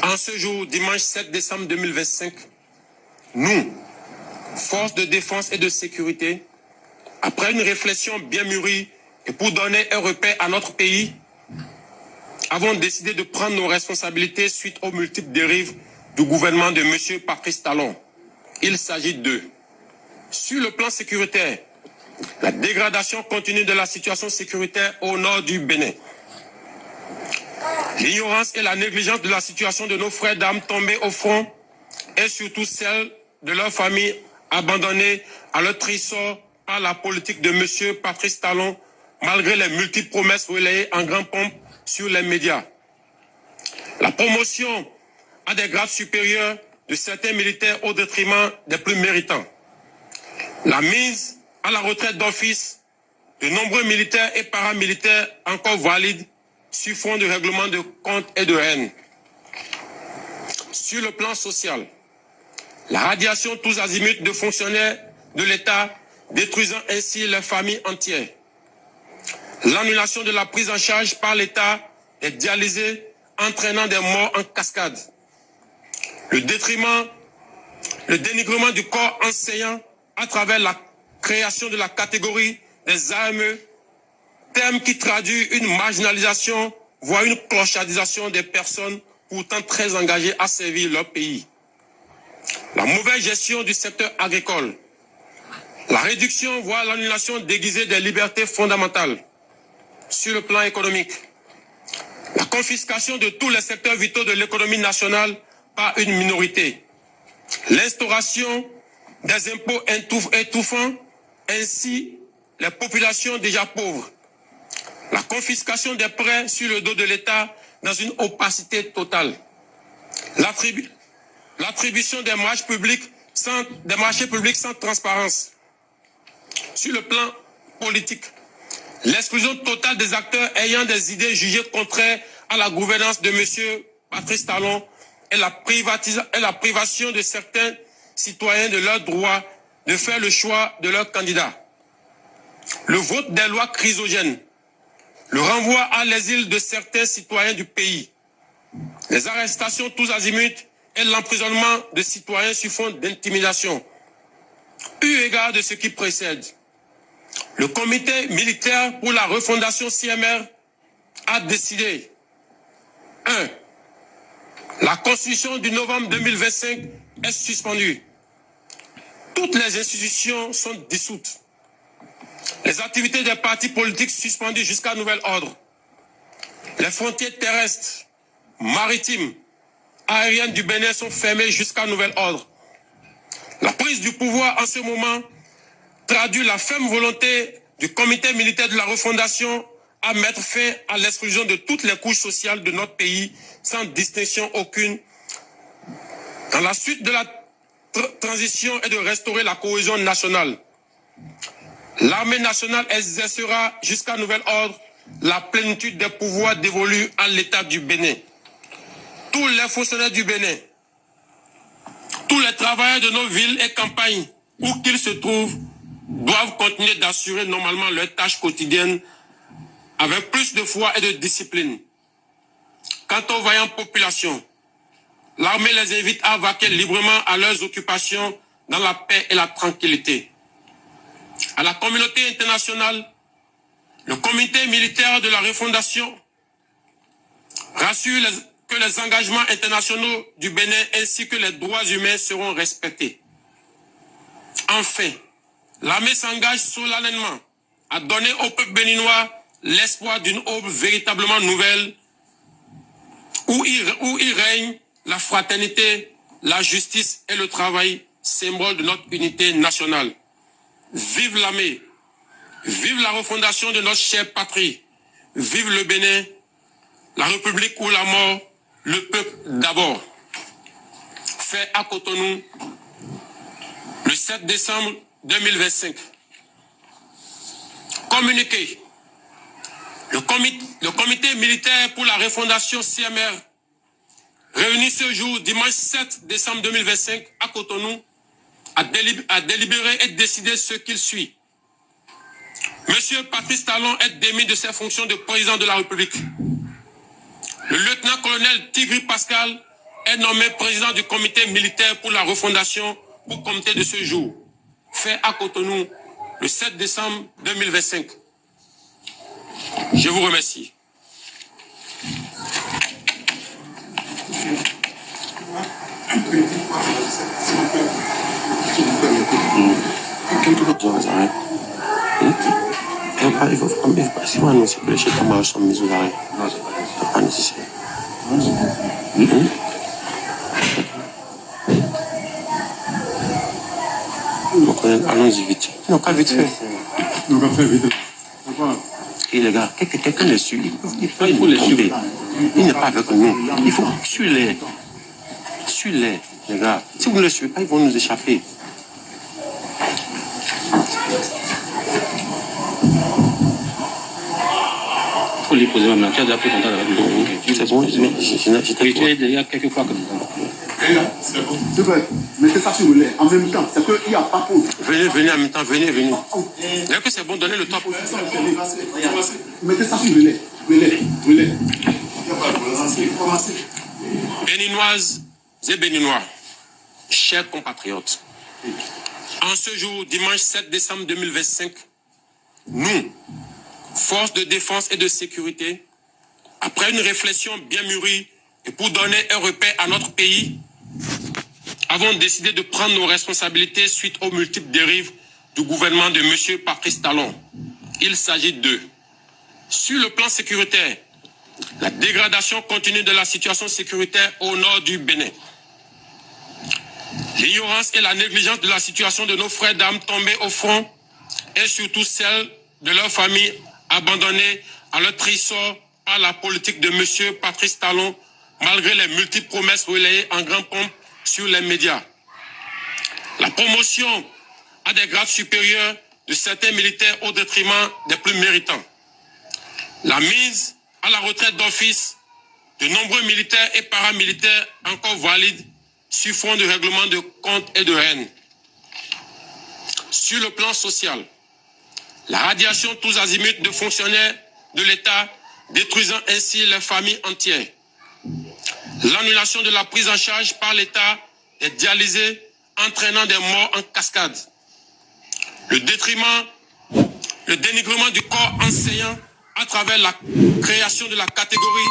En ce jour, dimanche 7 décembre 2025, nous, forces de défense et de sécurité, après une réflexion bien mûrie et pour donner un repère à notre pays, avons décidé de prendre nos responsabilités suite aux multiples dérives du gouvernement de M. Patrice Talon. Il s'agit de, sur le plan sécuritaire, la dégradation continue de la situation sécuritaire au nord du Bénin. L'ignorance et la négligence de la situation de nos frères d'armes tombés au front et surtout celle de leurs familles abandonnées à leur trésor par la politique de M. Patrice Talon, malgré les multiples promesses relayées en grande pompe sur les médias. La promotion à des grades supérieurs de certains militaires au détriment des plus méritants. La mise à la retraite d'office de nombreux militaires et paramilitaires encore valides sur fond de règlement de comptes et de haine. Sur le plan social, la radiation tous azimuts de fonctionnaires de l'État, détruisant ainsi les familles entières. L'annulation de la prise en charge par l'État des dialysés, entraînant des morts en cascade. Le dénigrement du corps enseignant à travers la création de la catégorie des AME, terme qui traduit une marginalisation, voire une clochardisation des personnes pourtant très engagées à servir leur pays. La mauvaise gestion du secteur agricole. La réduction, voire l'annulation déguisée des libertés fondamentales. Sur le plan économique, la confiscation de tous les secteurs vitaux de l'économie nationale par une minorité. L'instauration des impôts étouffant ainsi les populations déjà pauvres. La confiscation des prêts sur le dos de l'État dans une opacité totale. L'attribution des marchés publics sans transparence. Sur le plan politique, l'exclusion totale des acteurs ayant des idées jugées contraires à la gouvernance de M. Patrice Talon et la privation de certains citoyens de leur droit de faire le choix de leur candidat. Le vote des lois chrysogènes, le renvoi à l'exil de certains citoyens du pays, les arrestations tous azimuts et l'emprisonnement de citoyens sur fond d'intimidation. Eu égard de ce qui précède, le comité militaire pour la refondation CMR a décidé 1. La constitution du novembre 2025 est suspendue. Toutes les institutions sont dissoutes. Les activités des partis politiques suspendues jusqu'à nouvel ordre. Les frontières terrestres, maritimes, aériennes du Bénin sont fermées jusqu'à nouvel ordre. La prise du pouvoir en ce moment traduit la ferme volonté du comité militaire de la refondation à mettre fin à l'exclusion de toutes les couches sociales de notre pays sans distinction aucune dans la suite de la transition et de restaurer la cohésion nationale. L'armée nationale exercera jusqu'à nouvel ordre la plénitude des pouvoirs dévolus à l'État du Bénin. Tous les fonctionnaires du Bénin, tous les travailleurs de nos villes et campagnes, où qu'ils se trouvent, doivent continuer d'assurer normalement leurs tâches quotidiennes avec plus de foi et de discipline. Quant aux vaillantes populations, l'armée les invite à vaquer librement à leurs occupations dans la paix et la tranquillité. À la communauté internationale, le comité militaire de la refondation rassure que les engagements internationaux du Bénin ainsi que les droits humains seront respectés. Enfin, l'armée s'engage solennellement à donner au peuple béninois l'espoir d'une aube véritablement nouvelle où il règne la fraternité, la justice et le travail, symbole de notre unité nationale. Vive l'armée, vive la refondation de notre chère patrie, vive le Bénin, la République ou la mort, le peuple d'abord. Fait à Cotonou, le 7 décembre 2025. Communiqué. Le comité militaire pour la refondation CMR, réuni ce jour, dimanche 7 décembre 2025, à Cotonou, a délibéré et décidé ce qu'il suit. Monsieur Patrice Talon est démis de ses fonctions de président de la République. Le lieutenant-colonel Tigri Pascal est nommé président du comité militaire pour la refondation pour compter de ce jour, fait à Cotonou le 7 décembre 2025. Je vous remercie. Il faut si on annonce que les chefs de marche sont mis aux arrêts. Non, c'est pas nécessaire. Allons-y vite. Non, pas vite fait. Non, pas fait vite. Et les gars, quelqu'un les suit. Il faut les suivre. Il n'est pas avec nous. Il faut suivre-les. Suivez-les, les gars. Si vous ne les suivez pas, ils vont nous échapper. Il faut les poser maintenant. Tu as déjà pris contact avec nous. C'est bon, j'étais tu es déjà quelques fois comme ça. C'est bon. C'est vrai. Mettez ça sur le lait. En même temps, c'est qu'il n'y a pas pour. Venez en même temps, venez. Dès que c'est bon, donnez le top. Mettez ça sur le lait. Relais. Il n'y a pas de problème. Béninoises et Béninois, chers compatriotes, en ce jour, dimanche 7 décembre 2025, nous, forces de défense et de sécurité, après une réflexion bien mûrie et pour donner un repère à notre pays, avons décidé de prendre nos responsabilités suite aux multiples dérives du gouvernement de M. Patrice Talon. Il s'agit de, sur le plan sécuritaire, la dégradation continue de la situation sécuritaire au nord du Bénin. L'ignorance et la négligence de la situation de nos frères d'armes tombés au front et surtout celle de leurs familles abandonnées à leur triste sort par la politique de M. Patrice Talon, malgré les multiples promesses relayées en grande pompe sur les médias. La promotion à des grades supérieurs de certains militaires au détriment des plus méritants. La mise à la retraite d'office de nombreux militaires et paramilitaires encore valides sur fond de règlement de comptes et de haine. Sur le plan social, la radiation tous azimuts de fonctionnaires de l'État, détruisant ainsi les familles entières. L'annulation de la prise en charge par l'État des dialysés, entraînant des morts en cascade. Le dénigrement du corps enseignant à travers la création de la catégorie